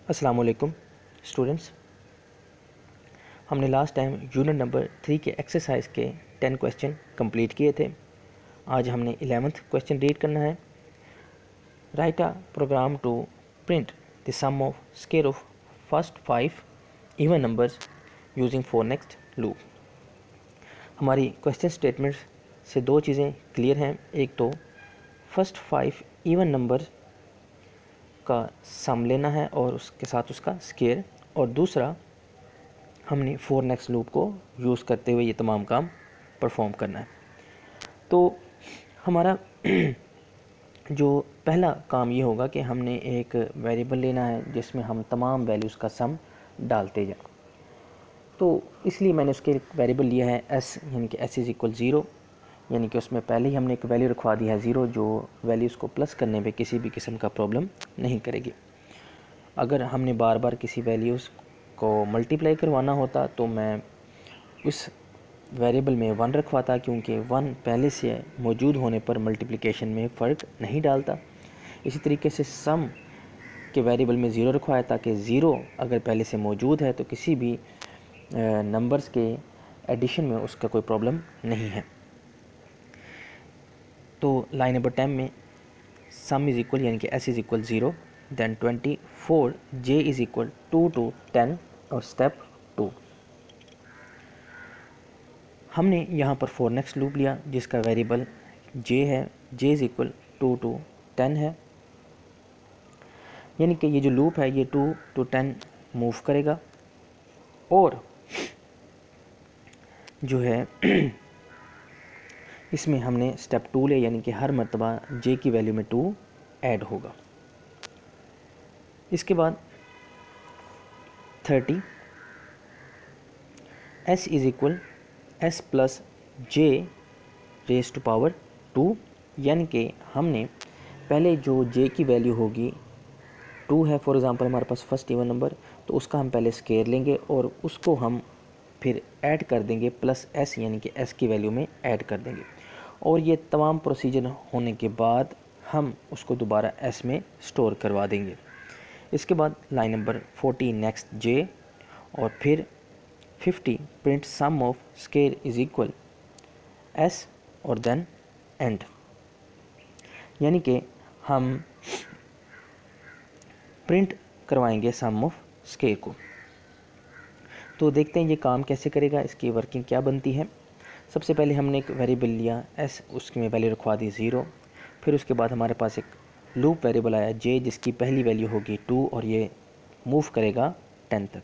अस्सलाम वालेकुम स्टूडेंट्स। हमने लास्ट टाइम यूनिट नंबर 3 के एक्सरसाइज के 10 क्वेश्चन कंप्लीट किए थे। आज हमने 11th क्वेश्चन रीड करना है। Write a program to print the sum of square of first 5 even numbers using for next loop. हमारी क्वेश्चन स्टेटमेंट से दो चीज़ें क्लियर हैं। एक तो फर्स्ट 5 इवन नंबर का सम लेना है और उसके साथ उसका स्क्वायर, और दूसरा हमने फोर नेक्स्ट लूप को यूज़ करते हुए ये तमाम काम परफॉर्म करना है। तो हमारा जो पहला काम ये होगा कि हमने एक वेरिएबल लेना है जिसमें हम तमाम वैल्यूज़ का सम डालते जाएं। तो इसलिए मैंने उसके वेरिएबल लिया है s, यानी कि s इज़ इक्वल 0, यानी कि उसमें पहले ही हमने एक वैल्यू रखवा दी है 0, जो वैल्यूज़ को प्लस करने पे किसी भी किस्म का प्रॉब्लम नहीं करेगी। अगर हमने बार बार किसी वैल्यूज़ को मल्टीप्लाई करवाना होता तो मैं उस वेरिएबल में 1 रखवाता, क्योंकि 1 पहले से मौजूद होने पर मल्टीप्लिकेशन में फ़र्क नहीं डालता। इसी तरीके से सम के वेरिएबल में 0 रखवाया ताकि 0 अगर पहले से मौजूद है तो किसी भी नंबर्स के एडिशन में उसका कोई प्रॉब्लम नहीं है। तो लाइन नंबर 10 में सम इज़ इक्वल, यानी कि s is equal 0, then 24, j is equal 2 to 10, और स्टेप 2 हमने यहाँ पर फोर नेक्स्ट लूप लिया जिसका वेरिएबल j है। j इज़ इक्वल 2 to 10 है, यानी कि ये जो लूप है ये 2 to 10 मूव करेगा। और जो है इसमें हमने स्टेप 2 लिया, यानी कि हर मरतबा j की वैल्यू में 2 ऐड होगा। इसके बाद 30, s is equal s plus j raise to power 2, यानी कि हमने पहले जो j की वैल्यू होगी 2 है, फॉर एग्ज़ाम्पल हमारे पास फर्स्ट इवन नंबर, तो उसका हम पहले स्क्वायर लेंगे और उसको हम फिर ऐड कर देंगे प्लस s, यानी कि s की वैल्यू में ऐड कर देंगे। और ये तमाम प्रोसीजर होने के बाद हम उसको दोबारा s में स्टोर करवा देंगे। इसके बाद लाइन नंबर 40 नेक्स्ट j, और फिर 50 print sum of square is equal s, और देन एंड, यानी कि हम प्रिंट करवाएंगे सम ऑफ स्क्वायर को। तो देखते हैं ये काम कैसे करेगा, इसकी वर्किंग क्या बनती है। सबसे पहले हमने एक वेरिएबल लिया s, उसमें वैल्यू रखवा दी 0। फिर उसके बाद हमारे पास एक लूप वेरिएबल आया j जिसकी पहली वैल्यू होगी 2, और ये मूव करेगा 10 तक।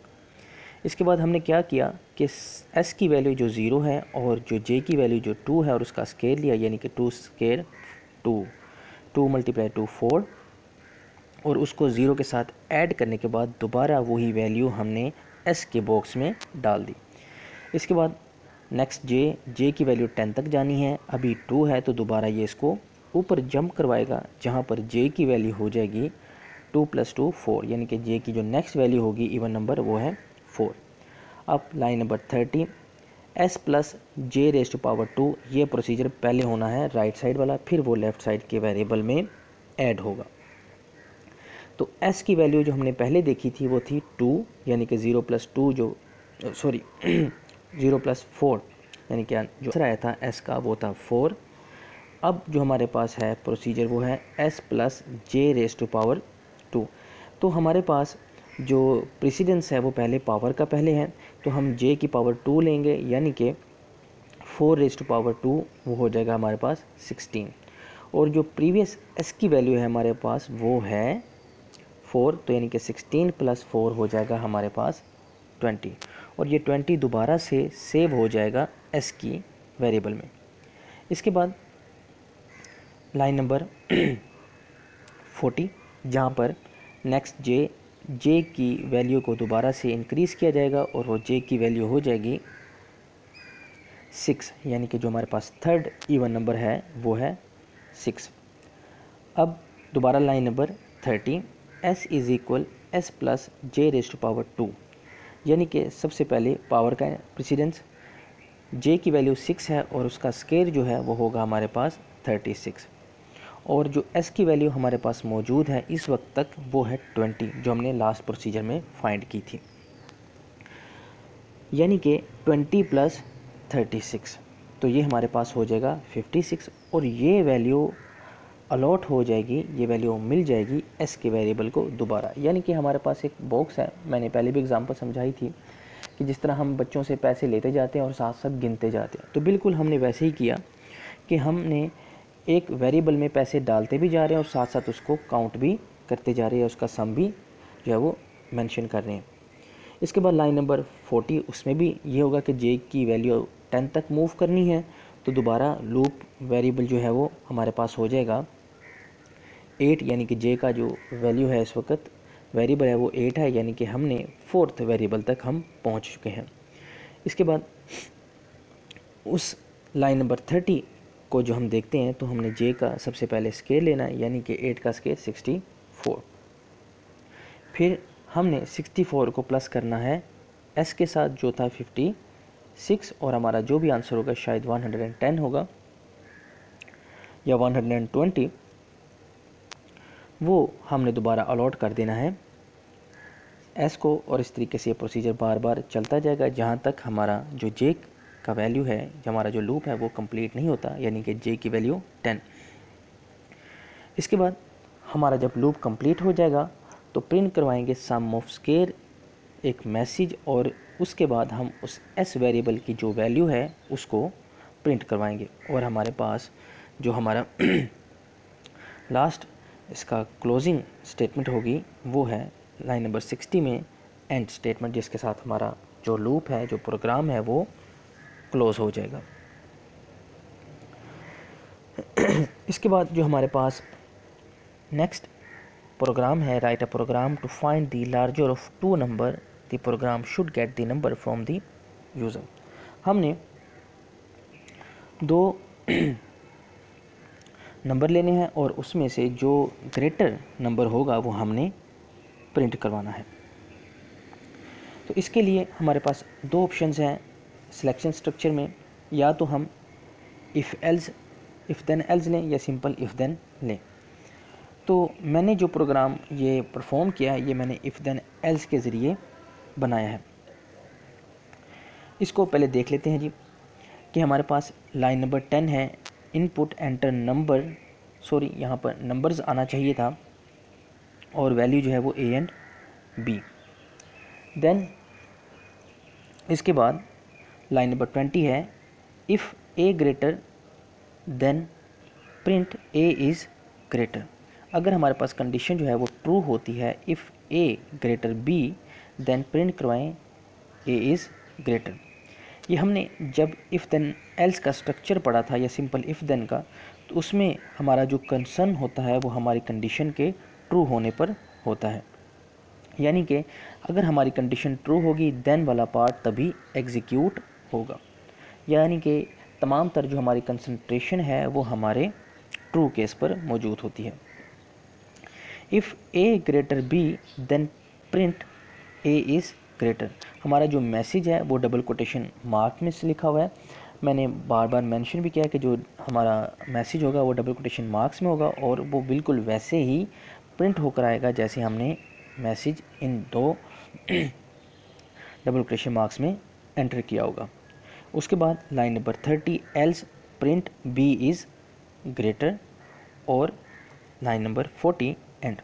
इसके बाद हमने क्या किया कि s की वैल्यू जो 0 है और जो j की वैल्यू जो 2 है और उसका स्क्वायर लिया, यानी कि 2 स्क्वायर 2 मल्टीप्लाई 2 4, और उसको 0 के साथ ऐड करने के बाद दोबारा वही वैल्यू हमने s के बॉक्स में डाल दी। इसके बाद नेक्स्ट j की वैल्यू 10 तक जानी है, अभी 2 है तो दोबारा ये इसको ऊपर जंप करवाएगा जहाँ पर j की वैल्यू हो जाएगी 2 + 2 4, यानी कि j की जो नेक्स्ट वैल्यू होगी इवन नंबर वो है 4। अब line number 30, s plus j raise to power 2, ये प्रोसीजर पहले होना है राइट साइड वाला, फिर वो लेफ़्ट साइड के वेरिएबल में ऐड होगा। तो s की वैल्यू जो हमने पहले देखी थी वो थी 2, यानी कि 0 + 2 जो 0 + 4, यानी कि जो आंसर आया था s का वो था 4। अब जो हमारे पास है प्रोसीजर वो है s plus j raise to power 2। तो हमारे पास जो प्रेसिडेंस है वो पहले पावर का पहले है, तो हम j की पावर 2 लेंगे, यानी कि 4 रेज टू पावर 2 वो हो जाएगा हमारे पास 16। और जो प्रीवियस s की वैल्यू है हमारे पास वो है 4, तो यानी कि 16 + 4 हो जाएगा हमारे पास 20, और ये 20 दोबारा से सेव हो जाएगा s की वेरिएबल में। इसके बाद लाइन नंबर 40, जहाँ पर नेक्स्ट j की वैल्यू को दोबारा से इंक्रीज़ किया जाएगा और वो j की वैल्यू हो जाएगी 6, यानी कि जो हमारे पास थर्ड इवन नंबर है वो है 6। अब दोबारा line number 30, s is equal s plus j raise to power 2, यानी कि सबसे पहले पावर का प्रेसिडेंस, j की वैल्यू 6 है और उसका स्क्वायर जो है वो होगा हमारे पास 36। और जो s की वैल्यू हमारे पास मौजूद है इस वक्त तक वो है 20, जो हमने लास्ट प्रोसीजर में फाइंड की थी, यानी कि 20 + 36, तो ये हमारे पास हो जाएगा 56 और ये वैल्यू अलॉट हो जाएगी, ये वैल्यू मिल जाएगी s के वेरिएबल को दोबारा। यानी कि हमारे पास एक बॉक्स है, मैंने पहले भी एग्जांपल समझाई थी कि जिस तरह हम बच्चों से पैसे लेते जाते हैं और साथ साथ गिनते जाते हैं, तो बिल्कुल हमने वैसे ही किया कि हमने एक वेरिएबल में पैसे डालते भी जा रहे हैं और साथ साथ उसको काउंट भी करते जा रहे हैं, उसका सम भी जो है वो मेंशन कर रहे हैं। इसके बाद लाइन नंबर 40, उसमें भी ये होगा कि जे की वैल्यू 10 तक मूव करनी है, तो दोबारा लूप वेरिएबल जो है वो हमारे पास हो जाएगा 8, यानी कि जे का जो वैल्यू है इस वक्त वेरिएबल है वो 8 है, यानी कि हमने 4th वेरिएबल तक हम पहुंच चुके हैं। इसके बाद उस लाइन नंबर 30 को जो हम देखते हैं तो हमने जे का सबसे पहले स्केयर लेना है, यानी कि 8 का स्केयर 64, फिर हमने 64 को प्लस करना है एस के साथ जो था 56, और हमारा जो भी आंसर होगा शायद 110 होगा या 120, वो हमने दोबारा अलॉट कर देना है एस को, और इस तरीके से ये प्रोसीजर बार बार चलता जाएगा जहाँ तक हमारा जो जे का वैल्यू है, हमारा जो लूप है वो कंप्लीट नहीं होता, यानी कि जे की वैल्यू 10। इसके बाद हमारा जब लूप कंप्लीट हो जाएगा तो प्रिंट करवाएंगे सम ऑफ स्केयर एक मैसेज, और उसके बाद हम उस एस वेरिएबल की जो वैल्यू है उसको प्रिंट करवाएंगे, और हमारे पास जो हमारा लास्ट इसका क्लोजिंग स्टेटमेंट होगी वो है लाइन नंबर 60 में एंड स्टेटमेंट, जिसके साथ हमारा जो लूप है, जो प्रोग्राम है वो क्लोज हो जाएगा। इसके बाद जो हमारे पास नेक्स्ट प्रोग्राम है, write a program to find the larger of 2 number, the program should get the number from the user. हमने 2 नंबर लेने हैं और उसमें से जो ग्रेटर नंबर होगा वो हमने प्रिंट करवाना है। तो इसके लिए हमारे पास 2 ऑप्शंस हैं सिलेक्शन स्ट्रक्चर में, या तो हम इफ़ देन एल्स लें या सिंपल इफ़ देन लें। तो मैंने जो प्रोग्राम ये परफॉर्म किया है ये मैंने इफ़ देन एल्स के ज़रिए बनाया है। इसको पहले देख लेते हैं जी कि हमारे पास लाइन नंबर 10 है, इनपुट एंटर नंबर, सॉरी यहाँ पर नंबर्स आना चाहिए था और वैल्यू जो है वो ए एंड बी। देन इसके बाद लाइन नंबर 20 है, if A greater than print A is greater. अगर हमारे पास कंडीशन जो है वो ट्रू होती है, if A greater B then print करवाएं ए इज़ ग्रेटर। ये हमने जब इफ़ देन एल्स का स्ट्रक्चर पढ़ा था या सिंपल इफ़ देन का, तो उसमें हमारा जो कंसर्न होता है वो हमारी कंडीशन के ट्रू होने पर होता है, यानी कि अगर हमारी कंडीशन ट्रू होगी देन वाला पार्ट तभी एग्जीक्यूट होगा, यानी कि तमाम तर जो हमारी कंसंट्रेशन है वो हमारे ट्रू केस पर मौजूद होती है। If A greater B then print A is greater. हमारा जो मैसेज है वो डबल कोटेशन मार्क में से लिखा हुआ है, मैंने बार बार मेंशन भी किया है कि जो हमारा मैसेज होगा वो डबल कोटेशन मार्क्स में होगा और वो बिल्कुल वैसे ही प्रिंट होकर आएगा जैसे हमने मैसेज इन 2 डबल कोटेशन मार्क्स में एंटर किया होगा। उसके बाद line number 30, else print B is greater, और लाइन नंबर 40 एंड।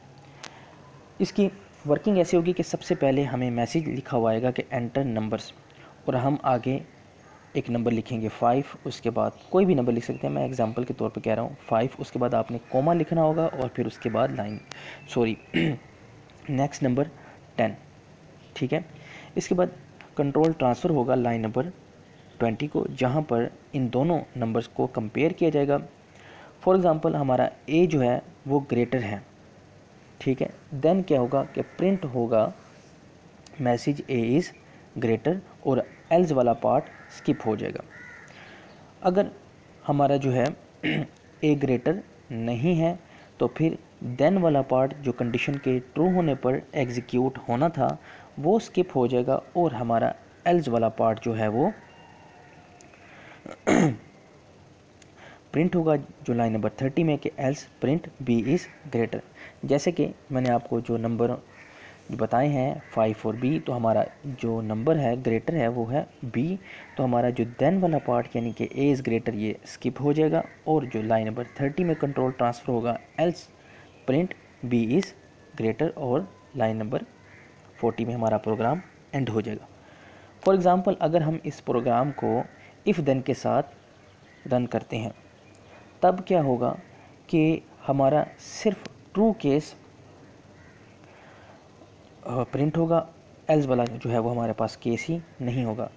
इसकी वर्किंग ऐसी होगी कि सबसे पहले हमें मैसेज लिखा हुआ आएगा कि एंटर नंबर्स, और हम आगे एक नंबर लिखेंगे 5, उसके बाद कोई भी नंबर लिख सकते हैं, मैं एग्जांपल के तौर पे कह रहा हूँ 5, उसके बाद आपने कॉमा लिखना होगा और फिर उसके बाद नेक्स्ट नंबर 10, ठीक है। इसके बाद कंट्रोल ट्रांसफ़र होगा लाइन नंबर 20 को, जहाँ पर इन दोनों नंबर्स को कंपेयर किया जाएगा। फॉर एग्ज़ाम्पल हमारा ए जो है वो ग्रेटर है, ठीक है, देन क्या होगा कि प्रिंट होगा मैसेज ए इज़ ग्रेटर और एल्स वाला पार्ट स्किप हो जाएगा। अगर हमारा जो है ए ग्रेटर नहीं है तो फिर देन वाला पार्ट जो कंडीशन के ट्रू होने पर एग्जीक्यूट होना था वो स्किप हो जाएगा और हमारा एल्स वाला पार्ट जो है वो प्रिंट होगा जो लाइन नंबर 30 में कि else print B is greater. जैसे कि मैंने आपको जो नंबर बताए हैं 5 और बी, तो हमारा जो नंबर है ग्रेटर है वो है बी, तो हमारा जो देन वाला पार्ट यानी कि ए इज़ ग्रेटर ये स्किप हो जाएगा, और जो लाइन नंबर 30 में कंट्रोल ट्रांसफ़र होगा else print B is greater, और लाइन नंबर 40 में हमारा प्रोग्राम एंड हो जाएगा। फॉर एग्ज़ाम्पल अगर हम इस प्रोग्राम को इफ़ देन के साथ रन करते हैं तब क्या होगा कि हमारा सिर्फ ट्रू केस प्रिंट होगा, एल्स वाला जो है वो हमारे पास केस ही नहीं होगा।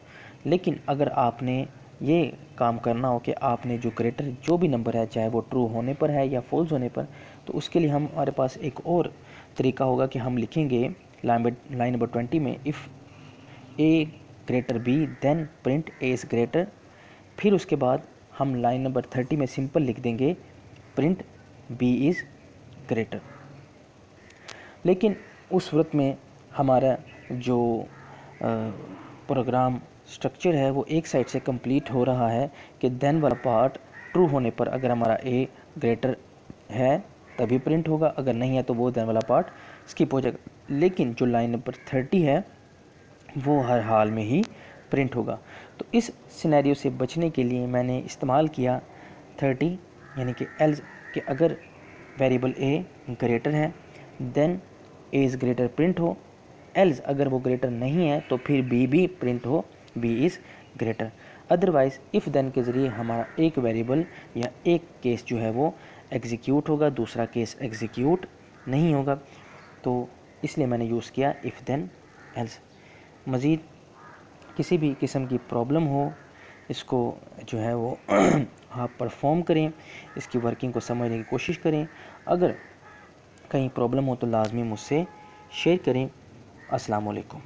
लेकिन अगर आपने ये काम करना हो कि आपने जो ग्रेटर जो भी नंबर है चाहे वो ट्रू होने पर है या फॉल्स होने पर, तो उसके लिए हमारे पास एक और तरीका होगा कि हम लिखेंगे लाइन नंबर 20 में if A greater B then print A is greater, फिर उसके बाद हम लाइन नंबर 30 में सिंपल लिख देंगे प्रिंट बी इज़ ग्रेटर। लेकिन उस सूरत में हमारा जो प्रोग्राम स्ट्रक्चर है वो एक साइड से कंप्लीट हो रहा है कि देन वाला पार्ट ट्रू होने पर अगर हमारा ए ग्रेटर है तभी प्रिंट होगा, अगर नहीं है तो वो देन वाला पार्ट स्किप हो जाएगा। लेकिन जो लाइन नंबर 30 है वो हर हाल में ही प्रिंट होगा। तो इस सिनेरियो से बचने के लिए मैंने इस्तेमाल किया 30 यानी कि एल्स कि अगर वेरिएबल ए ग्रेटर है then A is greater print हो, एल्स अगर वो ग्रेटर नहीं है तो फिर बी भी प्रिंट हो B is greater. Otherwise if then के ज़रिए हमारा एक वेरिएबल या एक केस जो है वो एग्जीक्यूट होगा, दूसरा केस एग्जीक्यूट नहीं होगा। तो इसलिए मैंने यूज़ किया इफ़ देन एल्स। मज़ीद किसी भी किस्म की प्रॉब्लम हो इसको जो है वो आप परफॉर्म करें, इसकी वर्किंग को समझने की कोशिश करें। अगर कहीं प्रॉब्लम हो तो लाजमी मुझसे शेयर करें। अस्सलाम वालेकुम।